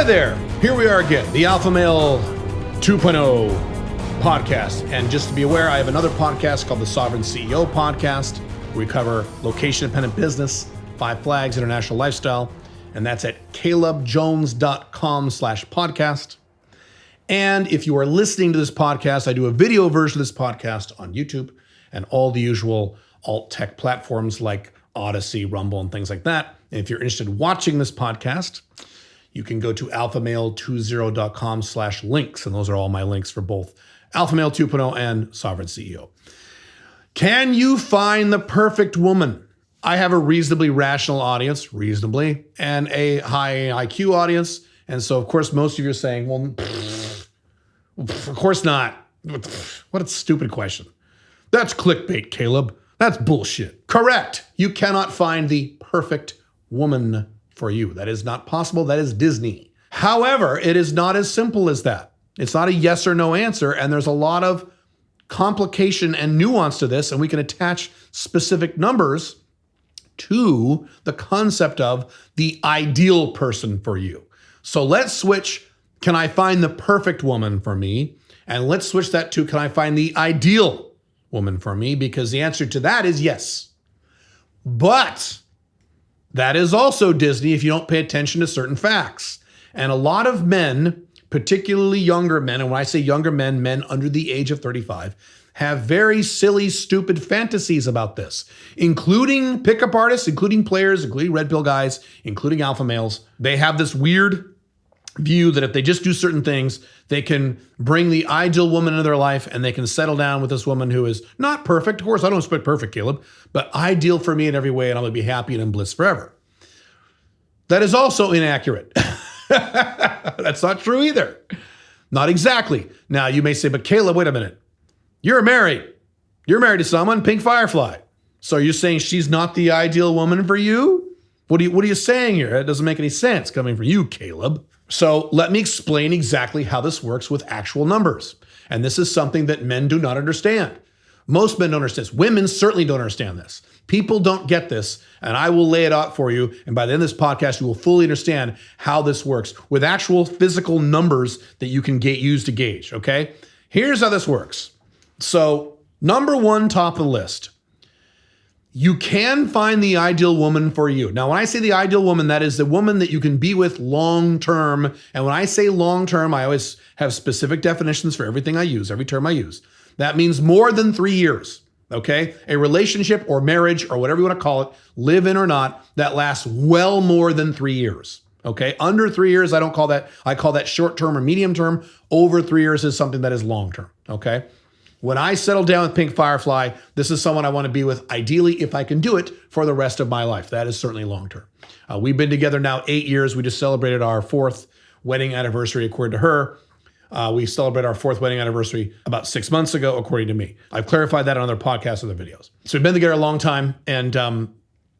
Hi there. Here we are again, the Alpha Male 2.0 podcast. And just to be aware, I have another podcast called the Sovereign CEO Podcast, where we cover location-independent business, 5 flags, international lifestyle. And that's at calebjones.com/podcast. And if you are listening to this podcast, I do a video version of this podcast on YouTube and all the usual alt tech platforms like Odyssey, Rumble, and things like that. And if you're interested in watching this podcast, you can go to alphamale20.com/links. And those are all my links for both Alpha Male 2.0 and Sovereign CEO. Can you find the perfect woman? I have a reasonably rational audience, and a high IQ audience. And so, of course, most of you are saying, well, of course not. What a stupid question. That's clickbait, Caleb. That's bullshit. Correct. You cannot find the perfect woman for you. That is not possible. That is Disney. However, it is not as simple as that. It's not a yes or no answer. And there's a lot of complication and nuance to this. And we can attach specific numbers to the concept of the ideal person for you. So let's switch. Can I find the perfect woman for me? And let's switch that to, can I find the ideal woman for me? Because the answer to that is yes. But that is also Disney if you don't pay attention to certain facts. And a lot of men, particularly younger men, and when I say younger men, men under the age of 35, have very silly, stupid fantasies about this, including pickup artists, including players, including red pill guys, including alpha males. They have this weird view that if they just do certain things, they can bring the ideal woman into their life and they can settle down with this woman who is not perfect. Of course, I don't expect perfect, Caleb, but ideal for me in every way, and I'm going to be happy and in bliss forever. That is also inaccurate. That's not true either. Not exactly. Now, you may say, but Caleb, wait a minute. You're married. You're married to someone, Pink Firefly. So you're saying she's not the ideal woman for you? What are you saying here? It doesn't make any sense coming from you, Caleb. So let me explain exactly how this works with actual numbers. And this is something that men do not understand. Most men don't understand this. Women certainly don't understand this. People don't get this, and I will lay it out for you. And by the end of this podcast, you will fully understand how this works with actual physical numbers that you can use to gauge, okay? Here's how this works. So number one, top of the list. You can find the ideal woman for you. Now, when I say the ideal woman, that is the woman that you can be with long-term. And when I say long-term, I always have specific definitions for everything I use, every term I use. That means more than 3 years, okay? A relationship or marriage or whatever you want to call it, live in or not, that lasts well more than 3 years, okay? Under 3 years, I don't call that, I call that short-term or medium-term. Over 3 years is something that is long-term, okay? When I settle down with Pink Firefly, this is someone I want to be with, ideally, if I can do it, for the rest of my life. That is certainly long-term. We've been together now 8 years. We just celebrated our 4th wedding anniversary, according to her. We celebrated our 4th wedding anniversary about 6 months ago, according to me. I've clarified that on other podcasts, other videos. So we've been together a long time, and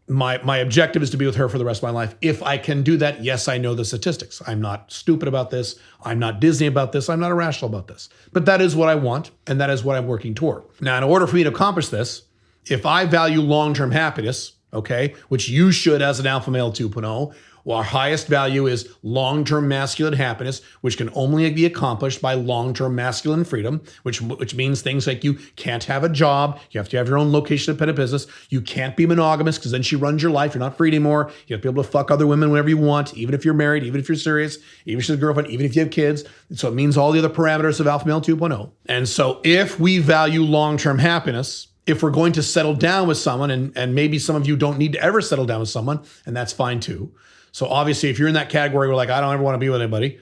my objective is to be with her for the rest of my life. If I can do that, yes, I know the statistics. I'm not stupid about this. I'm not Disney about this. I'm not irrational about this. But that is what I want, and that is what I'm working toward. Now, in order for me to accomplish this, if I value long-term happiness, okay, which you should as an Alpha Male 2.0, well, our highest value is long-term masculine happiness, which can only be accomplished by long-term masculine freedom, which means things like you can't have a job, you have to have your own location-independent business, you can't be monogamous because then she runs your life, you're not free anymore, you have to be able to fuck other women whenever you want, even if you're married, even if you're serious, even if she's a girlfriend, even if you have kids. So it means all the other parameters of Alpha Male 2.0. And so if we value long-term happiness, if we're going to settle down with someone, and maybe some of you don't need to ever settle down with someone, and that's fine too. So obviously, if you're in that category where like, I don't ever want to be with anybody.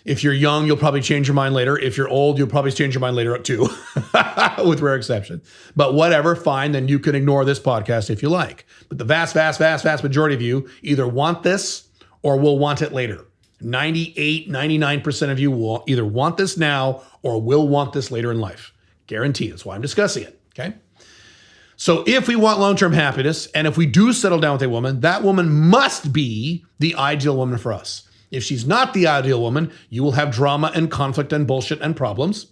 If you're young, you'll probably change your mind later. If you're old, you'll probably change your mind later too, with rare exception. But whatever, fine, then you can ignore this podcast if you like. But the vast majority of you either want this or will want it later. 98, 99% of you will either want this now or will want this later in life. Guaranteed. That's why I'm discussing it, okay? So if we want long-term happiness, and if we do settle down with a woman, that woman must be the ideal woman for us. If she's not the ideal woman, you will have drama and conflict and bullshit and problems,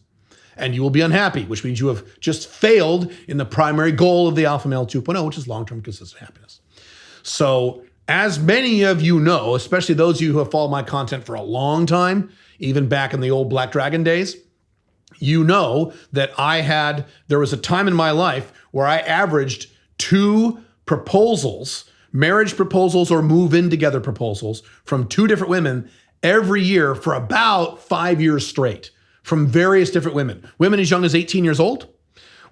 and you will be unhappy, which means you have just failed in the primary goal of the Alpha Male 2.0, which is long-term consistent happiness. So As many of you know, especially those of you who have followed my content for a long time, even back in the old Black Dragon days, you know that there was a time in my life where I averaged 2 proposals, marriage proposals or move-in together proposals from 2 different women every year for about 5 years straight from various different women. Women as young as 18 years old,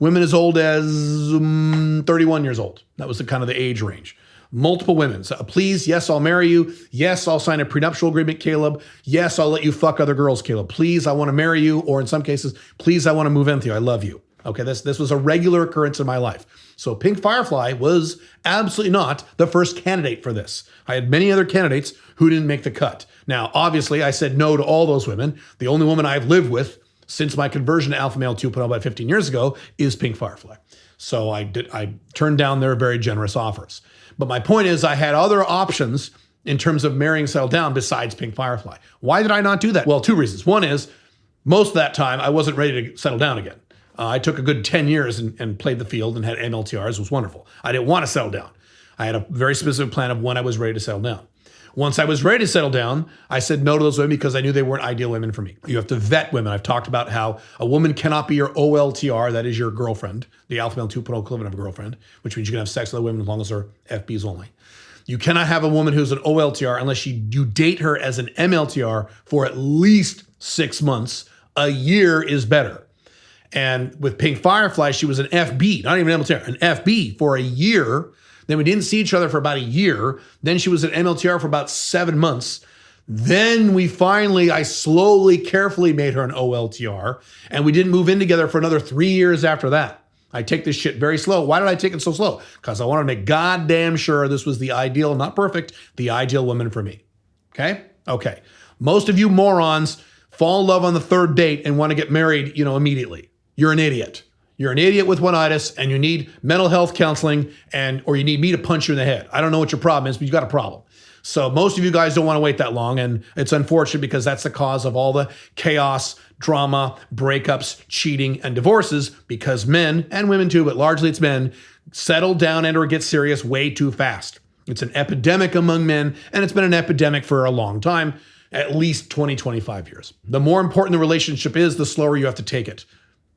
women as old as 31 years old. That was the kind of the age range. Multiple women. So please, yes, I'll marry you. Yes, I'll sign a prenuptial agreement, Caleb. Yes, I'll let you fuck other girls, Caleb. Please, I want to marry you. Or in some cases, please, I want to move in with you. I love you. Okay, this was a regular occurrence in my life. So Pink Firefly was absolutely not the first candidate for this. I had many other candidates who didn't make the cut. Now, obviously, I said no to all those women. The only woman I've lived with since my conversion to Alpha Male 2.0 about 15 years ago is Pink Firefly. So I turned down their very generous offers. But my point is I had other options in terms of marrying, settle down besides Pink Firefly. Why did I not do that? Well, 2 reasons. One is most of that time I wasn't ready to settle down again. I took a good 10 years and played the field and had MLTRs. It was wonderful. I didn't want to settle down. I had a very specific plan of when I was ready to settle down. Once I was ready to settle down, I said no to those women because I knew they weren't ideal women for me. You have to vet women. I've talked about how a woman cannot be your OLTR, that is your girlfriend, the Alpha Male 2.0 equivalent of a girlfriend, which means you can have sex with other women as long as they're FBs only. You cannot have a woman who's an OLTR unless you date her as an MLTR for at least 6 months. A year is better. And with Pink Firefly, she was an FB, not even an MLTR, an FB for a year. Then we didn't see each other for about a year. Then she was an MLTR for about 7 months. Then I slowly, carefully made her an OLTR. And we didn't move in together for another 3 years after that. I take this shit very slow. Why did I take it so slow? Because I wanted to make goddamn sure this was the ideal, not perfect, the ideal woman for me. Okay. Most of you morons fall in love on the 3rd date and want to get married, immediately. You're an idiot. You're an idiot with one-itis and you need mental health counseling or you need me to punch you in the head. I don't know what your problem is, but you got a problem. So most of you guys don't want to wait that long, and it's unfortunate because that's the cause of all the chaos, drama, breakups, cheating, and divorces because men, and women too, but largely it's men, settle down and or get serious way too fast. It's an epidemic among men, and it's been an epidemic for a long time, at least 20, 25 years. The more important the relationship is, the slower you have to take it.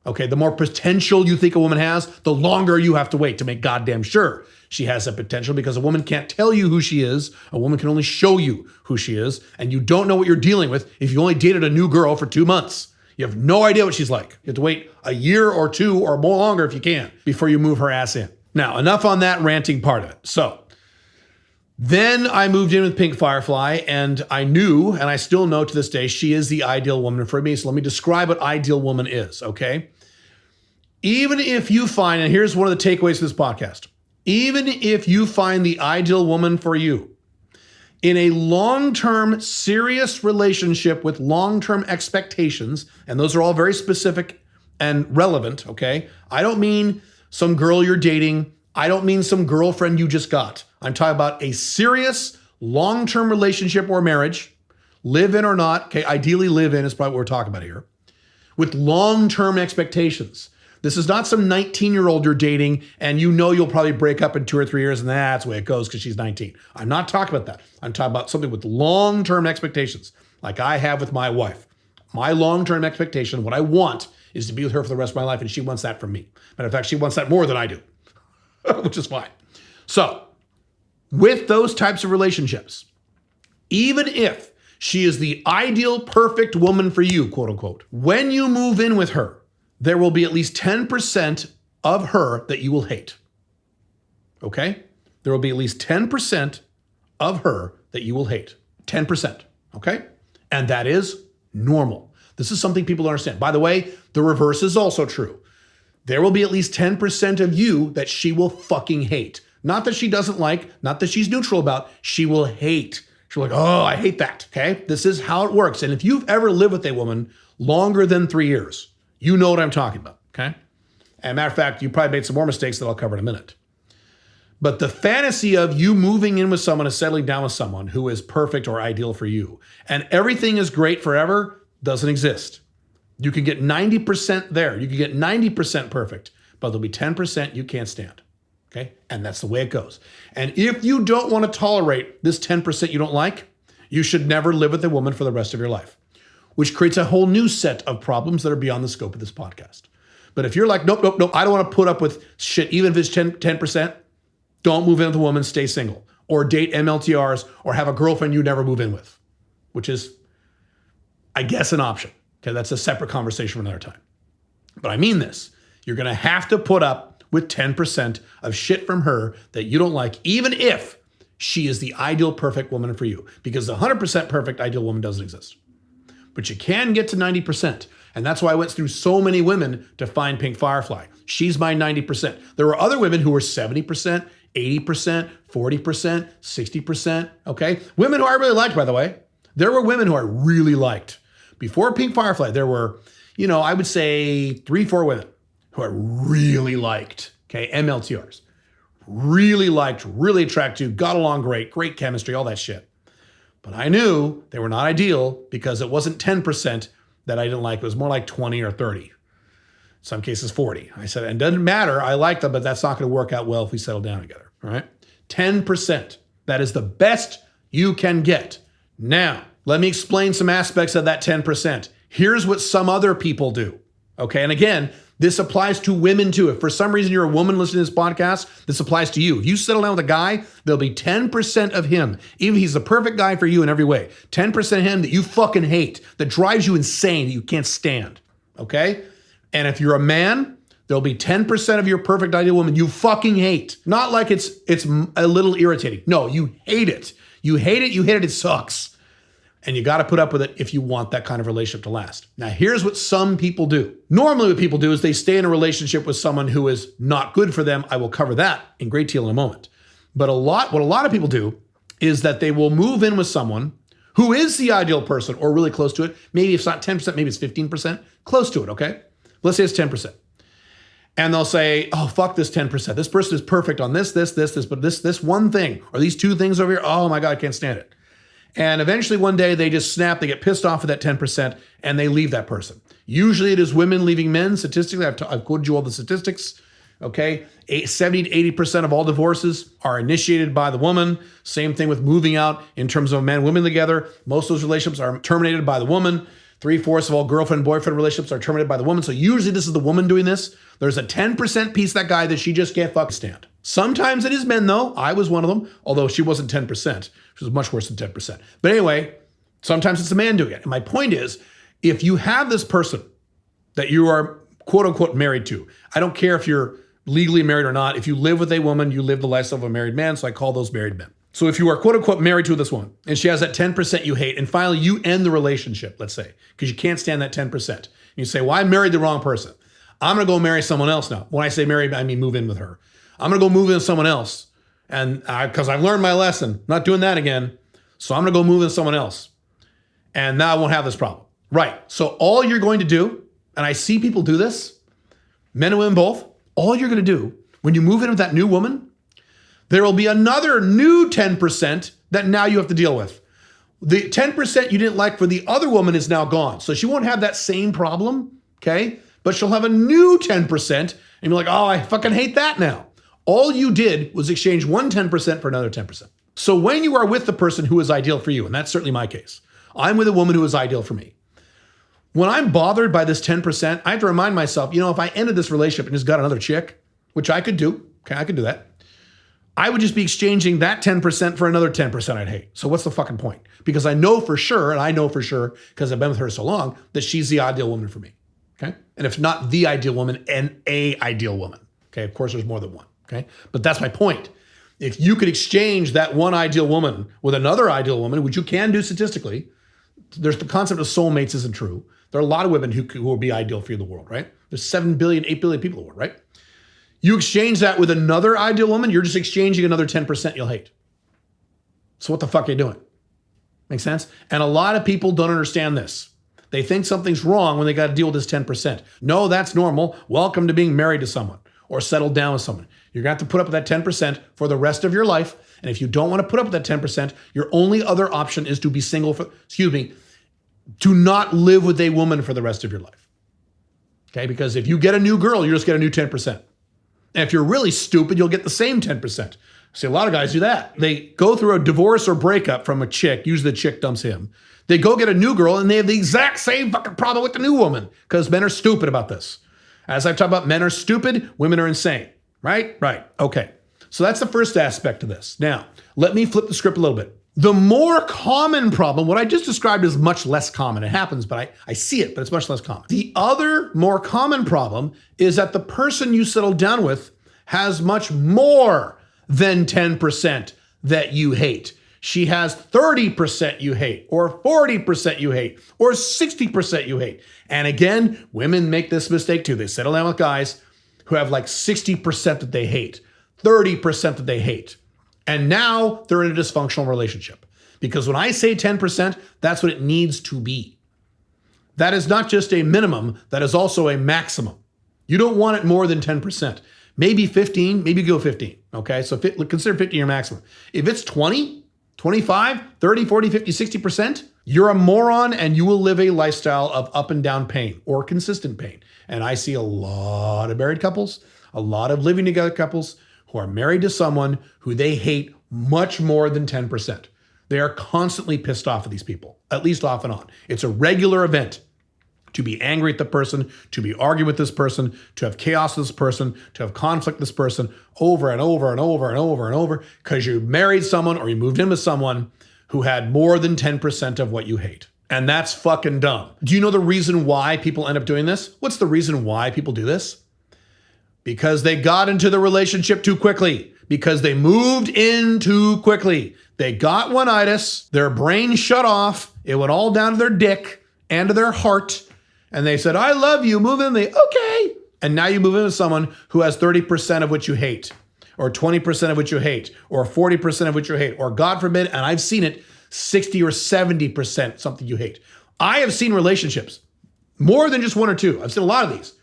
Okay, the more potential you think a woman has, the longer you have to wait to make goddamn sure she has that potential, because a woman can't tell you who she is. A woman can only show you who she is, and you don't know what you're dealing with if you only dated a new girl for 2 months. You have no idea what she's like. You have to wait a year or 2 or more longer if you can before you move her ass in. Now, enough on that ranting part of it. So then I moved in with Pink Firefly, and I knew, and I still know to this day, she is the ideal woman for me. So let me describe what ideal woman is, okay? Even if you find, and here's one of the takeaways of this podcast, even if you find the ideal woman for you in a long-term, serious relationship with long-term expectations, and those are all very specific and relevant, okay? I don't mean some girl you're dating. I don't mean some girlfriend you just got. I'm talking about a serious, long-term relationship or marriage, live in or not, okay? Ideally live in is probably what we're talking about here, with long-term expectations. This is not some 19-year-old you're dating and you'll probably break up in 2 or 3 years and that's the way it goes because she's 19. I'm not talking about that. I'm talking about something with long-term expectations like I have with my wife. My long-term expectation, what I want is to be with her for the rest of my life, and she wants that from me. Matter of fact, she wants that more than I do, which is fine. So with those types of relationships, even if she is the ideal, perfect woman for you, quote unquote, when you move in with her, there will be at least 10% of her that you will hate. Okay? There will be at least 10% of her that you will hate. 10%. Okay? And that is normal. This is something people don't understand. By the way, the reverse is also true. There will be at least 10% of you that she will fucking hate. Not that she doesn't like, not that she's neutral about, she will hate. She'll be like, oh, I hate that. Okay? This is how it works. And if you've ever lived with a woman longer than 3 years, you know what I'm talking about, okay? And matter of fact, you probably made some more mistakes that I'll cover in a minute. But the fantasy of you moving in with someone and settling down with someone who is perfect or ideal for you, and everything is great forever, doesn't exist. You can get 90% there. You can get 90% perfect, but there'll be 10% you can't stand. Okay? And that's the way it goes. And if you don't want to tolerate this 10% you don't like, you should never live with a woman for the rest of your life, which creates a whole new set of problems that are beyond the scope of this podcast. But if you're like, nope, I don't want to put up with shit, even if it's 10%, don't move in with a woman, stay single, or date MLTRs, or have a girlfriend you never move in with, which is, I guess, an option. Okay, that's a separate conversation for another time. But I mean this, you're going to have to put up with 10% of shit from her that you don't like, even if she is the ideal perfect woman for you, because the 100% perfect ideal woman doesn't exist. But you can get to 90%. And that's why I went through so many women to find Pink Firefly. She's my 90%. There were other women who were 70%, 80%, 40%, 60%, okay? Women who I really liked, by the way. There were women who I really liked. Before Pink Firefly, there were, I would say 3-4 women who I really liked, okay? MLTRs. Really liked, really attracted to, got along great chemistry, all that shit. But I knew they were not ideal because it wasn't 10% that I didn't like. It was more like 20 or 30. In some cases, 40. I said, it doesn't matter. I like them, but that's not going to work out well if we settle down together. All right? 10%. That is the best you can get. Now, let me explain some aspects of that 10%. Here's what some other people do. Okay? And again, this applies to women too. If for some reason you're a woman listening to this podcast, this applies to you. If you settle down with a guy, there'll be 10% of him, even if he's the perfect guy for you in every way, 10% of him that you fucking hate, that drives you insane, that you can't stand. Okay? And if you're a man, there'll be 10% of your perfect ideal woman you fucking hate. Not like it's a little irritating. No, you hate it. You hate it, it sucks. And you got to put up with it if you want that kind of relationship to last. Now, here's what some people do. Normally, what people do is they stay in a relationship with someone who is not good for them. I will cover that in great detail in a moment. But what a lot of people do is that they will move in with someone who is the ideal person or really close to it. Maybe it's not 10%, maybe it's 15%, close to it, okay? Let's say it's 10%. And they'll say, oh, fuck this 10%. This person is perfect on this, but this one thing, or these two things over here, oh my God, I can't stand it. And eventually one day they just snap, they get pissed off at that 10% and they leave that person. Usually it is women leaving men. Statistically, I've quoted you all the statistics, okay? 70 to 80% of all divorces are initiated by the woman. Same thing with moving out in terms of men and women together. Most of those relationships are terminated by the woman. 3/4 of all girlfriend-boyfriend relationships are terminated by the woman. So usually this is the woman doing this. There's a 10% piece of that guy that she just can't fucking stand. Sometimes it is men, though. I was one of them, although she wasn't 10%. She was much worse than 10%. But anyway, sometimes it's a man doing it. And my point is, if you have this person that you are quote-unquote married to, I don't care if you're legally married or not. If you live with a woman, you live the lifestyle of a married man, so I call those married men. So if you are quote-unquote married to this woman, and she has that 10% you hate, and finally you end the relationship, let's say, because you can't stand that 10%. And you say, well, I married the wrong person. I'm going to go marry someone else now. When I say marry, I mean move in with her. I'm going to go move in with someone else. And because I've learned my lesson, not doing that again. So I'm going to go move in with someone else. And now I won't have this problem. Right. So all you're going to do, and I see people do this, men and women both, all you're going to do when you move in with that new woman, there will be another new 10% that now you have to deal with. The 10% you didn't like for the other woman is now gone. So she won't have that same problem, okay? But she'll have a new 10%, and you're like, oh, I fucking hate that now. All you did was exchange one 10% for another 10%. So when you are with the person who is ideal for you, and that's certainly my case, I'm with a woman who is ideal for me. When I'm bothered by this 10%, I have to remind myself, if I ended this relationship and just got another chick, which I could do, okay, I could do that, I would just be exchanging that 10% for another 10% I'd hate. So what's the fucking point? Because I know for sure, and I know for sure, because I've been with her so long, that she's the ideal woman for me, okay? And if not the ideal woman, an ideal woman, okay? Of course, there's more than one, okay? But that's my point. If you could exchange that one ideal woman with another ideal woman, which you can do statistically, there's the concept of soulmates isn't true. There are a lot of women who will be ideal for you in the world, right? There's 7 billion, 8 billion people in the world, right? You exchange that with another ideal woman, you're just exchanging another 10% you'll hate. So what the fuck are you doing? Make sense? And a lot of people don't understand this. They think something's wrong when they got to deal with this 10%. No, that's normal. Welcome to being married to someone or settled down with someone. You're going to have to put up with that 10% for the rest of your life. And if you don't want to put up with that 10%, your only other option is to be single to not live with a woman for the rest of your life. Okay? Because if you get a new girl, you just get a new 10%. And if you're really stupid, you'll get the same 10%. See, a lot of guys do that. They go through a divorce or breakup from a chick. Usually the chick dumps him. They go get a new girl and they have the exact same fucking problem with the new woman because men are stupid about this. As I've talked about, men are stupid, women are insane. Right? Right. Okay. So that's the first aspect of this. Now, let me flip the script a little bit. The more common problem, what I just described is much less common. It happens, but I see it, but it's much less common. The other more common problem is that the person you settle down with has much more than 10% that you hate. She has 30% you hate, or 40% you hate, or 60% you hate. And again, women make this mistake too. They settle down with guys who have like 60% that they hate, 30% that they hate. And now they're in a dysfunctional relationship. Because when I say 10%, that's what it needs to be. That is not just a minimum, that is also a maximum. You don't want it more than 10%. Maybe 15, maybe go 15, okay? So consider 15 your maximum. If it's 20, 25, 30, 40, 50, 60%, you're a moron and you will live a lifestyle of up and down pain or consistent pain. And I see a lot of married couples, a lot of living together couples who are married to someone who they hate much more than 10%. They are constantly pissed off at these people, at least off and on. It's a regular event to be angry at the person, to be arguing with this person, to have chaos with this person, to have conflict with this person over and over and over and over and over because you married someone or you moved in with someone who had more than 10% of what you hate. And that's fucking dumb. Do you know the reason why people end up doing this? What's the reason why people do this? Because they got into the relationship too quickly. Because they moved in too quickly. They got one-itis, their brain shut off, it went all down to their dick and to their heart, and they said, I love you, move in. They, okay. And now you move in with someone who has 30% of what you hate, or 20% of what you hate, or 40% of what you hate, or God forbid, and I've seen it, 60 or 70% something you hate. I have seen relationships, more than just one or two. I've seen a lot of these,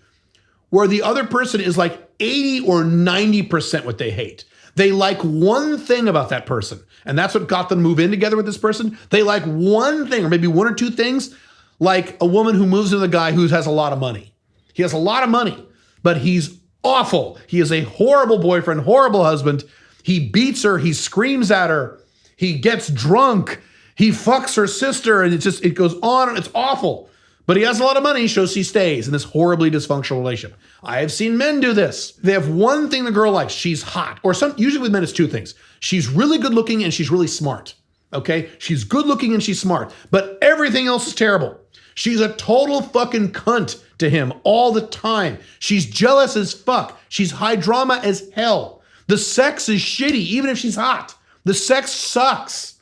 where the other person is like 80 or 90% what they hate. They like one thing about that person, and that's what got them to move in together with this person. They like one thing, or maybe one or two things, like a woman who moves in with a guy who has a lot of money. He has a lot of money, but he's awful. He is a horrible boyfriend, horrible husband. He beats her, he screams at her, he gets drunk, he fucks her sister, and it goes on, and it's awful. But he has a lot of money, so she stays in this horribly dysfunctional relationship. I have seen men do this. They have one thing the girl likes. She's hot. Or usually with men, it's two things. She's really good looking and she's really smart. Okay? She's good looking and she's smart. But everything else is terrible. She's a total fucking cunt to him all the time. She's jealous as fuck. She's high drama as hell. The sex is shitty, even if she's hot. The sex sucks.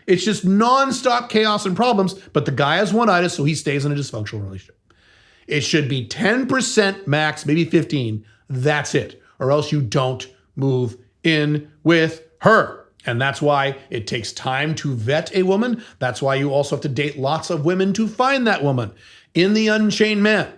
It's just nonstop chaos and problems, but the guy has one-itis, so he stays in a dysfunctional relationship. It should be 10% max, maybe 15. That's it. Or else you don't move in with her. And that's why it takes time to vet a woman. That's why you also have to date lots of women to find that woman. In The Unchained Man,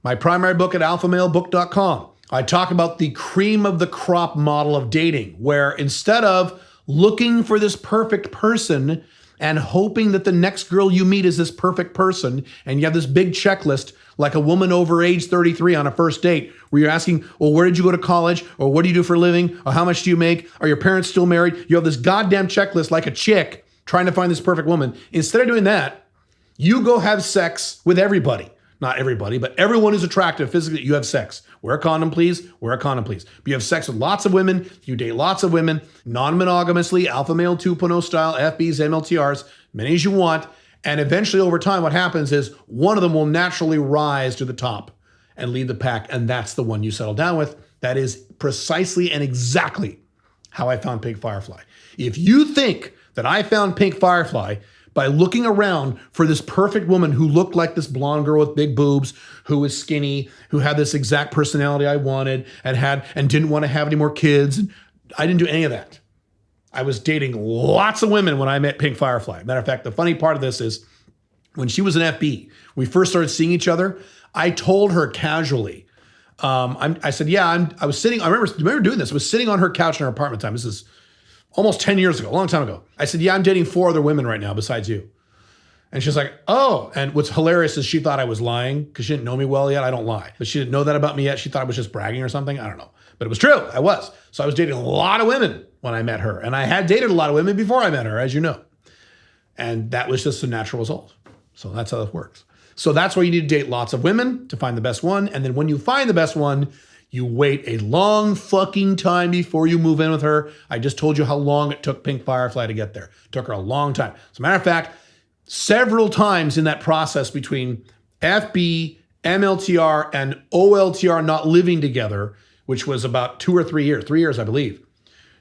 my primary book at alphamalebook.com, I talk about the cream of the crop model of dating, where instead of looking for this perfect person and hoping that the next girl you meet is this perfect person, and you have this big checklist like a woman over age 33 on a first date where you're asking, well, where did you go to college? Or what do you do for a living? Or how much do you make? Are your parents still married? You have this goddamn checklist like a chick trying to find this perfect woman. Instead of doing that, you go have sex with everybody. Not everybody, but everyone who's attractive physically, you have sex. Wear a condom, please. Wear a condom, please. But you have sex with lots of women. You date lots of women, non-monogamously, alpha male 2.0 style, FBs, MLTRs, many as you want. And eventually over time, what happens is one of them will naturally rise to the top and lead the pack. And that's the one you settle down with. That is precisely and exactly how I found Pink Firefly. If you think that I found Pink Firefly by looking around for this perfect woman who looked like this blonde girl with big boobs, who was skinny, who had this exact personality I wanted and didn't want to have any more kids, I didn't do any of that. I was dating lots of women when I met Pink Firefly. Matter of fact, the funny part of this is when she was an FB, we first started seeing each other, I told her casually, I said, I was sitting, I remember doing this. I was sitting on her couch in her apartment time. This is almost 10 years ago, a long time ago. I said, I'm dating 4 other women right now besides you. And she's like, oh. And what's hilarious is she thought I was lying because she didn't know me well yet. I don't lie. But she didn't know that about me yet. She thought I was just bragging or something. I don't know. But it was true. I was. So I was dating a lot of women when I met her. And I had dated a lot of women before I met her, as you know. And that was just a natural result. So that's how it works. So that's why you need to date lots of women to find the best one. And then when you find the best one, you wait a long fucking time before you move in with her. I just told you how long it took Pink Firefly to get there. It took her a long time. As a matter of fact, several times in that process between FB, MLTR, and OLTR not living together, which was about 2 or 3 years, 3 years, I believe,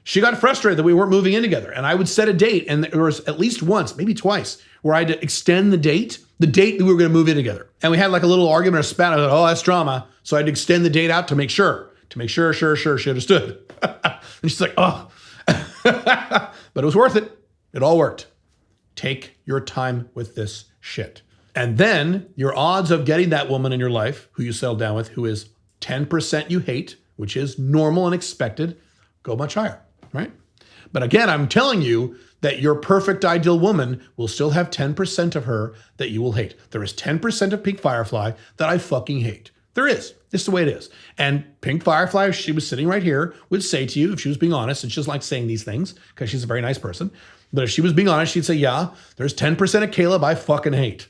she got frustrated that we weren't moving in together. And I would set a date, and there was at least once, maybe twice, where I had to extend the date that we were going to move in together. And we had like a little argument or spat. I thought, oh, that's drama. So I had to extend the date out to make sure she understood. And she's like, oh. But it was worth it. It all worked. Take your time with this shit. And then your odds of getting that woman in your life who you settle down with, who is 10% you hate, which is normal and expected, go much higher, right? But again, I'm telling you that your perfect ideal woman will still have 10% of her that you will hate. There is 10% of Pink Firefly that I fucking hate. There is. It's the way it is. And Pink Firefly, if she was sitting right here, would say to you, if she was being honest, and she doesn't like saying these things because she's a very nice person, but if she was being honest, she'd say, yeah, there's 10% of Caleb I fucking hate.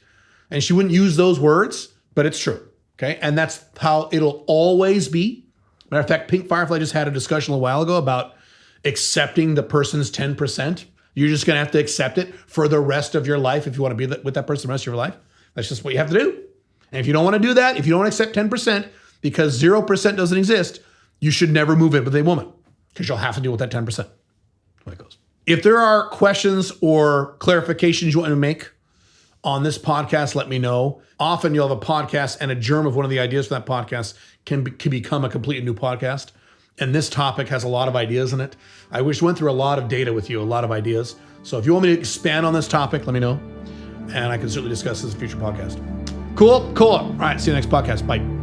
And she wouldn't use those words, but it's true, okay? And that's how it'll always be. Matter of fact, Pink Firefly just had a discussion a while ago about accepting the person's 10%. You're just going to have to accept it for the rest of your life if you want to be with that person the rest of your life. That's just what you have to do. And if you don't want to do that, if you don't accept 10% because 0% doesn't exist, you should never move in with a woman because you'll have to deal with that 10%. That's the way it goes. If there are questions or clarifications you want to make on this podcast, let me know. Often you'll have a podcast and a germ of one of the ideas for that podcast can become a completely new podcast. And this topic has a lot of ideas in it. I went through a lot of data with you, a lot of ideas. So if you want me to expand on this topic, let me know. And I can certainly discuss this in a future podcast. Cool. All right. See you next podcast. Bye.